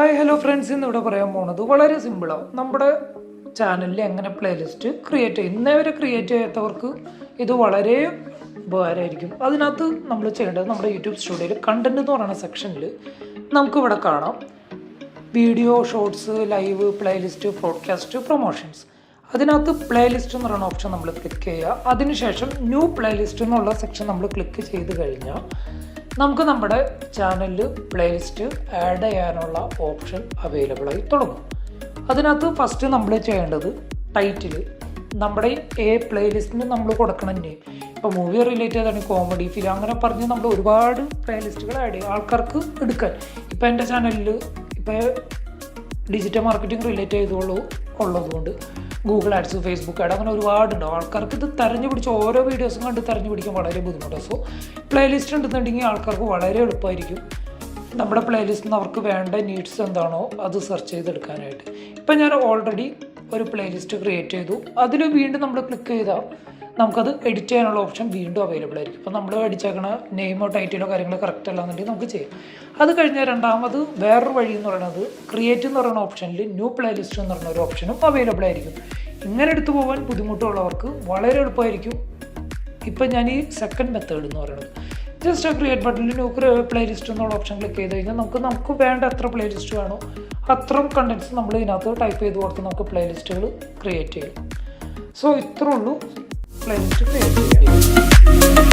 Hi hello friends, ഇന്ന് ഇവിടെ പറയാൻ പോകുന്നത് വളരെ സിമ്പിളാണ്. നമ്മുടെ ചാനലിൽ എങ്ങനെ പ്ലേലിസ്റ്റ് ക്രിയേറ്റ് ചെയ്യും. ഇന്നേ വരെ ക്രിയേറ്റ് ചെയ്യാത്തവർക്ക് ഇത് വളരെ ഉപകാരമായിരിക്കും. അതിനകത്ത് നമ്മൾ ചെയ്യേണ്ടത് നമ്മുടെ യൂട്യൂബ് സ്റ്റുഡിയോയിൽ കണ്ടന്റ് എന്ന് പറയുന്ന സെക്ഷനിൽ നമുക്കിവിടെ കാണാം video, shorts, live, playlist, podcast, promotions. അതിനകത്ത് പ്ലേലിസ്റ്റ് എന്ന് പറയുന്ന ഓപ്ഷൻ നമ്മൾ ക്ലിക്ക് ചെയ്യുക. അതിനുശേഷം ന്യൂ പ്ലേലിസ്റ്റ് എന്നുള്ള സെക്ഷൻ നമ്മൾ ക്ലിക്ക് ചെയ്ത് കഴിഞ്ഞാൽ നമുക്ക് നമ്മുടെ ചാനലിൽ പ്ലേലിസ്റ്റ് ആഡ് ചെയ്യാനുള്ള ഓപ്ഷൻ അവൈലബിൾ ആയി തുടങ്ങും. അതിനകത്ത് ഫസ്റ്റ് നമ്മൾ ചെയ്യേണ്ടത് ടൈറ്റിൽ, നമ്മുടെ പ്ലേലിസ്റ്റിന് നമ്മൾ കൊടുക്കണം നെയിം. ഇപ്പോൾ മൂവി റിലേറ്റ് ചെയ്താണ്, കോമഡി, ഫിലിം, അങ്ങനെ പറഞ്ഞ് നമ്മൾ ഒരുപാട് പ്ലേലിസ്റ്റുകൾ ആഡ് ചെയ്യും ആൾക്കാർക്ക് എടുക്കാൻ. ഇപ്പോൾ എൻ്റെ ചാനലിൽ ഇപ്പോൾ ഡിജിറ്റൽ മാർക്കറ്റിംഗ് റിലേറ്റ് ഉള്ളതുകൊണ്ട് ഗൂഗിൾ ആഡ്സ്, ഫേസ്ബുക്ക് ആഡ്, അങ്ങനെ ഒരുപാടുണ്ടാവും. ആൾക്കാർക്ക് ഇത് തെരഞ്ഞു പിടിച്ച് ഓരോ വീഡിയോസും കണ്ട് തെരഞ്ഞു പിടിക്കാൻ വളരെ ബുദ്ധിമുട്ടാണ്. സോ പ്ലേലിസ്റ്റ് ഉണ്ടെന്നുണ്ടെങ്കിൽ ആൾക്കാർക്ക് വളരെ എളുപ്പമായിരിക്കും നമ്മുടെ പ്ലേലിസ്റ്റിൽ നിന്ന് അവർക്ക് വേണ്ട നീഡ്സ് എന്താണോ അത് സെർച്ച് ചെയ്തെടുക്കാനായിട്ട്. ഇപ്പം ഞാൻ ഓൾറെഡി ഒരു പ്ലേലിസ്റ്റ് ക്രിയേറ്റ് ചെയ്തു. അതിൽ വീണ്ടും നമ്മൾ ക്ലിക്ക് ചെയ്താൽ നമുക്കത് എഡിറ്റ് ചെയ്യാനുള്ള ഓപ്ഷൻ വീണ്ടും അവൈലബിൾ ആയിരിക്കും. ഇപ്പോൾ നമ്മൾ അടിച്ചേക്കണ നെയിമോ ടൈറ്റിലോ കാര്യങ്ങളോ കറക്റ്റ് അല്ലാന്നുണ്ടെങ്കിൽ നമുക്ക് ചെയ്യാം. അത് കഴിഞ്ഞാൽ രണ്ടാമത് വേറൊരു വഴി എന്ന് പറയുന്നത് ക്രിയേറ്റ് എന്ന് പറയുന്ന ഓപ്ഷനിൽ ന്യൂ പ്ലേലിസ്റ്റ് എന്ന് പറയുന്ന ഒരു ഓപ്ഷനും അവൈലബിൾ ആയിരിക്കും. ഇങ്ങനെ എടുത്തു പോകാൻ ബുദ്ധിമുട്ടുള്ളവർക്ക് വളരെ എളുപ്പമായിരിക്കും. ഇപ്പം ഞാൻ ഈ സെക്കൻഡ് മെത്തേഡ് എന്ന് പറയുന്നത് ജസ്റ്റ് ക്രിയേറ്റ് ബട്ടണിൽ ന്യൂ പ്ലേലിസ്റ്റ് എന്നുള്ള ഓപ്ഷൻ ക്ലിക്ക് ചെയ്ത് കഴിഞ്ഞാൽ നമുക്ക് വേണ്ട എത്ര പ്ലേലിസ്റ്റ് വേണോ അത്രയും കണ്ടൻറ്റ്സ് നമ്മൾ ഇതിനകത്ത് ടൈപ്പ് ചെയ്ത് കൊടുത്ത് നമുക്ക് പ്ലേലിസ്റ്റുകൾ ക്രിയേറ്റ് ചെയ്യും. സോ ഇത്രേ ഉള്ളൂ പ്ലേലിസ്റ്റ് ക്രിയേറ്റ് ചെയ്യാം.